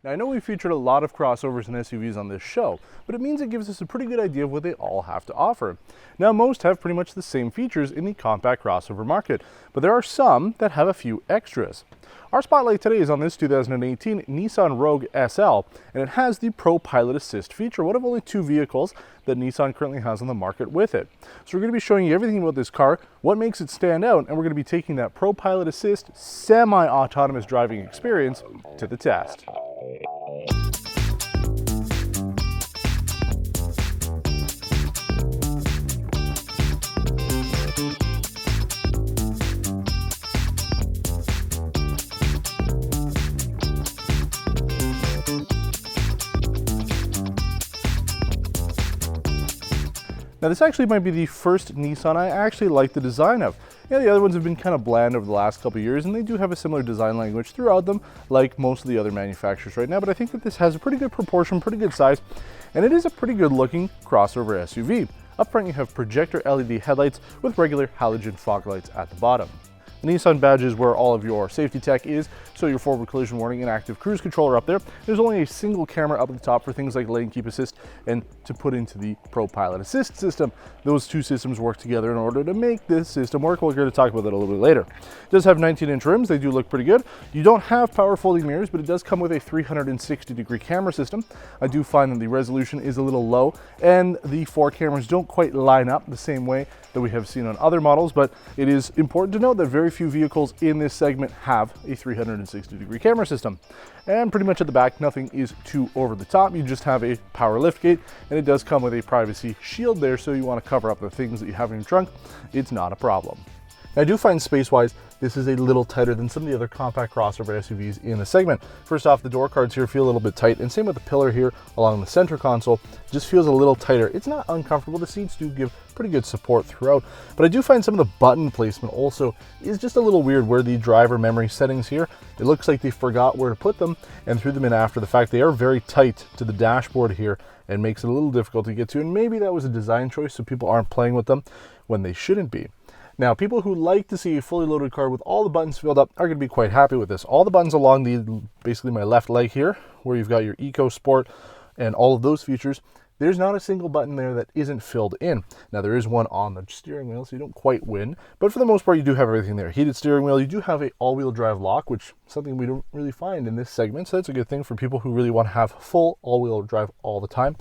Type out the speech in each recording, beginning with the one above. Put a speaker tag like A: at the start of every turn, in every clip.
A: Now, I know we featured a lot of crossovers and SUVs on this show, but it means it gives us a pretty good idea of what they all have to offer. Now, most have pretty much the same features in the compact crossover market, but there are some that have a few extras. Our spotlight today is on this 2018 Nissan Rogue SL, and it has the ProPILOT Assist feature, one of only two vehicles that Nissan currently has on the market with it. So we're going to be showing you everything about this car, what makes it stand out, and we're going to be taking that ProPILOT Assist semi-autonomous driving experience to the test. Now, this actually might be the first Nissan I actually like the design of. Yeah, the other ones have been kind of bland over the last couple of years, and they do have a similar design language throughout them, like most of the other manufacturers right now, but I think that this has a pretty good proportion, pretty good size, and it is a pretty good looking crossover SUV. Up front, you have projector LED headlights with regular halogen fog lights at the bottom. The Nissan badge is where all of your safety tech is, so your forward collision warning and active cruise control are up there. There's only a single camera up at the top for things like lane keep assist and to put into the ProPILOT Assist system. Those two systems work together in order to make this system work. We're going to talk about that a little bit later. It does have 19-inch rims. They do look pretty good. You don't have power folding mirrors, but it does come with a 360-degree camera system. I do find that the resolution is a little low, and the four cameras don't quite line up the same way that we have seen on other models, but it is important to note that very few vehicles in this segment have a 360-degree camera system. And pretty much at the back, nothing is too over the top. You just have a power liftgate, and it does come with a privacy shield there, so you want to cover up the things that you have in your trunk. It's not a problem. I do find space-wise, this is a little tighter than some of the other compact crossover SUVs in the segment. First off, the door cards here feel a little bit tight, and same with the pillar here along the center console. It just feels a little tighter. It's not uncomfortable. The seats do give pretty good support throughout, but I do find some of the button placement also is just a little weird where the driver memory settings here, it looks like they forgot where to put them and threw them in after the fact. They are very tight to the dashboard here and makes it a little difficult to get to, and maybe that was a design choice so people aren't playing with them when they shouldn't be. Now, people who like to see a fully loaded car with all the buttons filled up are going to be quite happy with this. All the buttons along basically my left leg here, where you've got your Eco Sport and all of those features, there's not a single button there that isn't filled in. Now, there is one on the steering wheel, so you don't quite win, but for the most part, you do have everything there. Heated steering wheel, you do have a all-wheel drive lock, which is something we don't really find in this segment, so that's a good thing for people who really want to have full all-wheel drive all the time.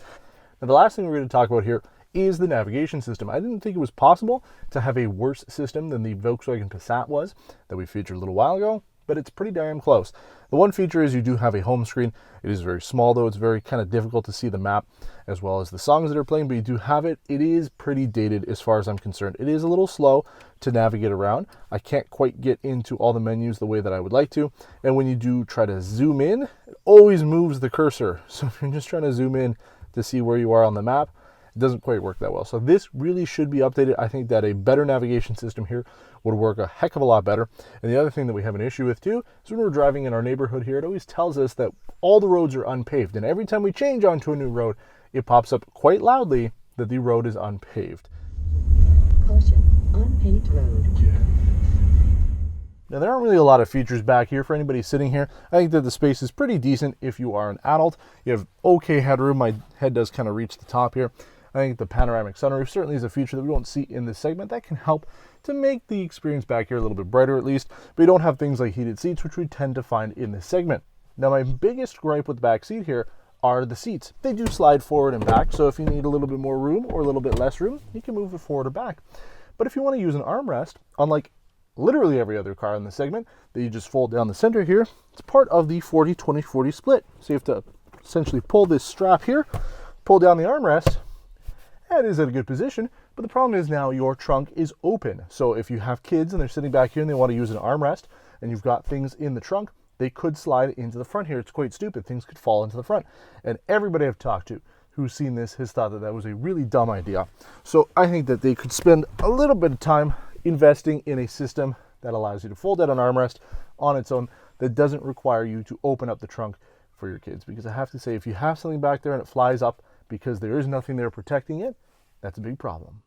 A: Now, the last thing we're going to talk about here is the navigation system. I didn't think it was possible to have a worse system than the Volkswagen Passat was that we featured a little while ago, but it's pretty damn close. The one feature is you do have a home screen. It is very small though. It's very kind of difficult to see the map as well as the songs that are playing, but you do have it. It is pretty dated as far as I'm concerned. It is a little slow to navigate around. I can't quite get into all the menus the way that I would like to. And when you do try to zoom in, it always moves the cursor. So if you're just trying to zoom in to see where you are on the map, it doesn't quite work that well. So this really should be updated. I think that a better navigation system here would work a heck of a lot better. And the other thing that we have an issue with too is when we're driving in our neighborhood here, it always tells us that all the roads are unpaved. And every time we change onto a new road, it pops up quite loudly that the road is unpaved.
B: Caution, unpaved road.
A: Yeah. Now, there aren't really a lot of features back here for anybody sitting here. I think that the space is pretty decent if you are an adult. You have okay headroom. My head does kind of reach the top here. I think the panoramic sunroof certainly is a feature that we don't see in this segment that can help to make the experience back here a little bit brighter at least, but you don't have things like heated seats, which we tend to find in this segment. Now, my biggest gripe with the back seat here are the seats. They do slide forward and back, so if you need a little bit more room or a little bit less room, you can move it forward or back. But if you want to use an armrest, unlike literally every other car in the segment, that you just fold down the center here, it's part of the 40-20-40 split. So you have to essentially pull this strap here, pull down the armrest. That is at a good position, but the problem is now your trunk is open. So if you have kids and they're sitting back here and they want to use an armrest and you've got things in the trunk, they could slide into the front here. It's quite stupid. Things could fall into the front. And everybody I've talked to who's seen this has thought that that was a really dumb idea. So I think that they could spend a little bit of time investing in a system that allows you to fold out an armrest on its own that doesn't require you to open up the trunk for your kids. Because I have to say, if you have something back there and it flies up because there is nothing there protecting it, that's a big problem.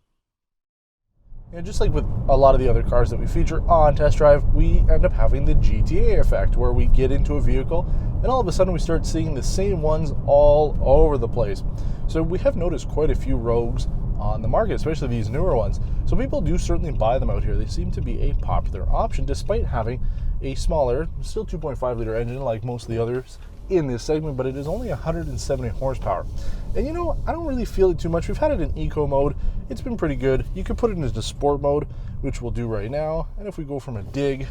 A: Just like with a lot of the other cars that we feature on Test Drive, we end up having the GTA effect, where we get into a vehicle and all of a sudden we start seeing the same ones all over the place. So we have noticed quite a few Rogues on the market, especially these newer ones. So people do certainly buy them out here. They seem to be a popular option despite having a smaller, still 2.5 liter engine like most of the others in this segment, but it is only 170 horsepower. And I don't really feel it too much. We've had it in eco mode. It's been pretty good. You could put it into sport mode, which we'll do right now. And if we go from a dig,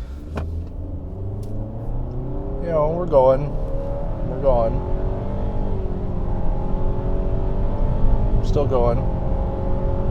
A: we're going. We're still going.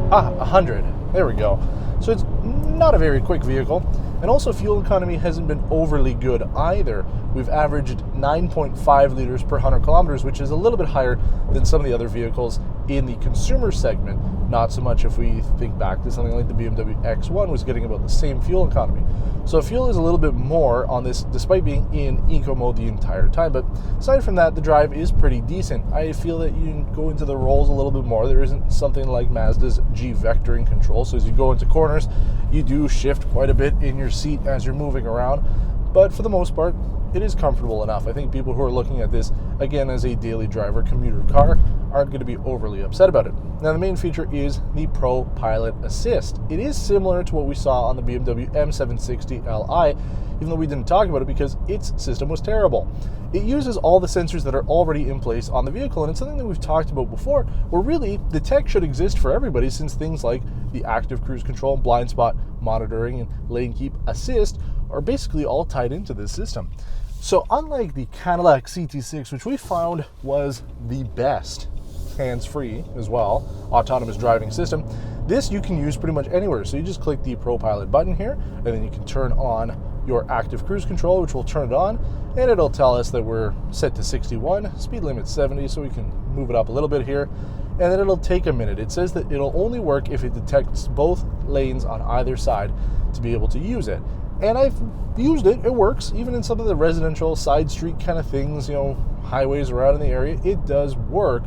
A: 100. There we go. So it's not a very quick vehicle. And also fuel economy hasn't been overly good either. We've averaged 9.5 liters per 100 kilometers, which is a little bit higher than some of the other vehicles in the consumer segment. Not so much if we think back to something like the BMW X1 was getting about the same fuel economy. So fuel is a little bit more on this despite being in eco mode the entire time. But aside from that, the drive is pretty decent. I feel that you can go into the rolls a little bit more. There isn't something like Mazda's G vectoring control. So as you go into corners, you do shift quite a bit in your seat as you're moving around. But for the most part, it is comfortable enough. I think people who are looking at this, again, as a daily driver commuter car aren't going to be overly upset about it. Now, the main feature is the ProPILOT Assist. It is similar to what we saw on the BMW M760 Li, even though we didn't talk about it because its system was terrible. It uses all the sensors that are already in place on the vehicle, and it's something that we've talked about before, where really the tech should exist for everybody, since things like the active cruise control, blind spot monitoring, and lane keep assist are basically all tied into this system. So unlike the Cadillac CT6, which we found was the best hands-free as well autonomous driving system, this you can use pretty much anywhere. So you just click the ProPILOT button here, and then you can turn on your active cruise control, which will turn it on, and it'll tell us that we're set to 61, speed limit 70, so we can move it up a little bit here, and then it'll take a minute. It says that it'll only work if it detects both lanes on either side to be able to use it. And I've used it. It works. Even in some of the residential side street kind of things, highways around in the area, it does work.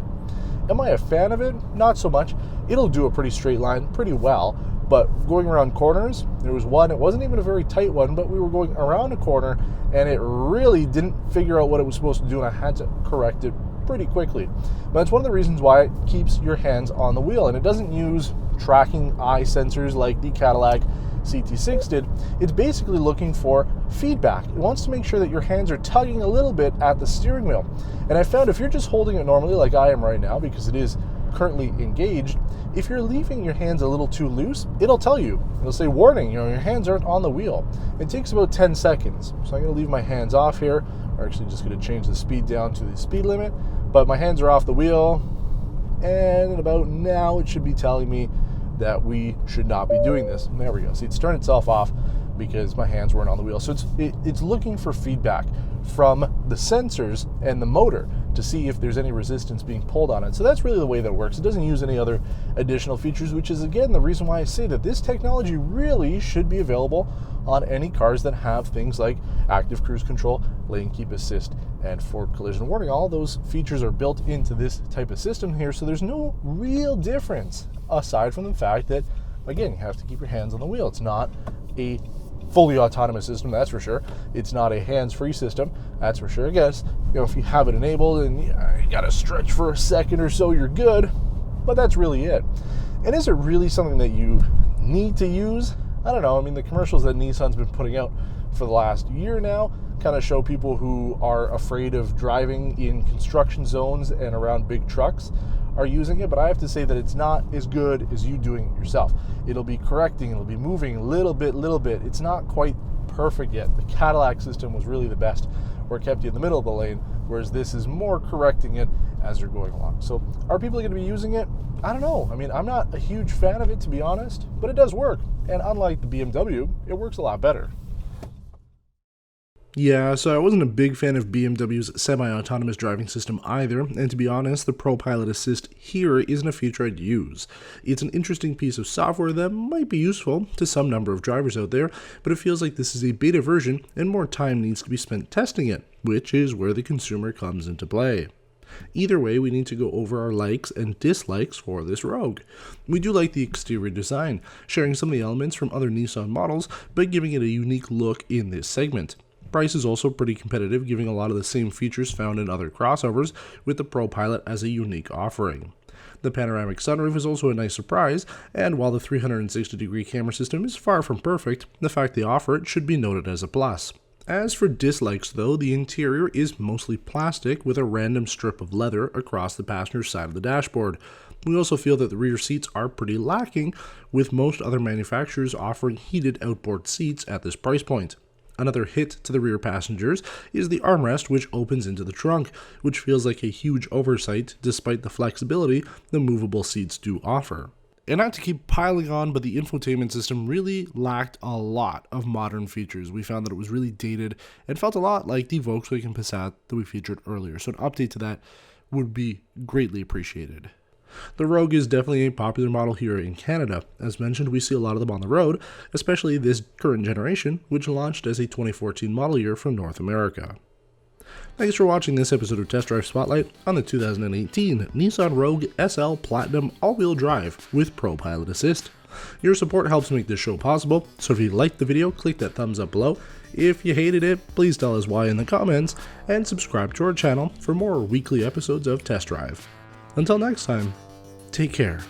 A: Am I a fan of it? Not so much. It'll do a pretty straight line pretty well, but going around corners, there was one, it wasn't even a very tight one, but we were going around a corner and it really didn't figure out what it was supposed to do, and I had to correct it pretty quickly. But that's one of the reasons why it keeps your hands on the wheel, and it doesn't use tracking eye sensors like the Cadillac CT6 did. It's basically looking for feedback. It wants to make sure that your hands are tugging a little bit at the steering wheel. And I found if you're just holding it normally like I am right now, because it is currently engaged, if you're leaving your hands a little too loose, it'll tell you. It'll say, warning, your hands aren't on the wheel. It takes about 10 seconds. So I'm going to leave my hands off here. We're actually just going to change the speed down to the speed limit, but my hands are off the wheel, and about now it should be telling me that we should not be doing this. And there we go. See, it's turned itself off because my hands weren't on the wheel. So it's looking for feedback from the sensors and the motor to see if there's any resistance being pulled on it. So that's really the way that it works. It doesn't use any other additional features, which is, again, the reason why I say that this technology really should be available on any cars that have things like active cruise control, lane keep assist, and forward collision warning. All those features are built into this type of system here, so there's no real difference aside from the fact that, again, you have to keep your hands on the wheel. It's not a fully autonomous system, that's for sure. It's not a hands-free system, that's for sure. I guess, if you have it enabled and you gotta stretch for a second or so, you're good, but that's really it. And is it really something that you need to use? I don't know. I mean, the commercials that Nissan's been putting out for the last year now kind of show people who are afraid of driving in construction zones and around big trucks are using it, but I have to say that it's not as good as you doing it yourself. It'll be correcting, it'll be moving little bit. It's not quite perfect yet. The Cadillac system was really the best, where it kept you in the middle of the lane, whereas this is more correcting it as you're going along. So are people going to be using it? I don't know. I mean, I'm not a huge fan of it, to be honest, but it does work. And unlike the BMW, it works a lot better. Yeah, so I wasn't a big fan of BMW's semi-autonomous driving system either, and to be honest, the ProPILOT Assist here isn't a feature I'd use. It's an interesting piece of software that might be useful to some number of drivers out there, but it feels like this is a beta version and more time needs to be spent testing it, which is where the consumer comes into play.
C: Either way, we need to go over our likes and dislikes for this Rogue. We do like the exterior design, sharing some of the elements from other Nissan models, but giving it a unique look in this segment. Price is also pretty competitive, giving a lot of the same features found in other crossovers, with the ProPILOT as a unique offering. The panoramic sunroof is also a nice surprise, and while the 360-degree camera system is far from perfect, the fact they offer it should be noted as a plus. As for dislikes though, the interior is mostly plastic with a random strip of leather across the passenger side of the dashboard. We also feel that the rear seats are pretty lacking, with most other manufacturers offering heated outboard seats at this price point. Another hit to the rear passengers is the armrest, which opens into the trunk, which feels like a huge oversight despite the flexibility the movable seats do offer. And not to keep piling on, but the infotainment system really lacked a lot of modern features. We found that it was really dated and felt a lot like the Volkswagen Passat that we featured earlier, so an update to that would be greatly appreciated. The Rogue is definitely a popular model here in Canada. As mentioned, we see a lot of them on the road, especially this current generation, which launched as a 2014 model year from North America. Thanks for watching this episode of Test Drive Spotlight on the 2018 Nissan Rogue SL Platinum all-wheel drive with ProPILOT Assist. Your support helps make this show possible, so if you liked the video, click that thumbs up below. If you hated it, please tell us why in the comments, and subscribe to our channel for more weekly episodes of Test Drive. Until next time, take care.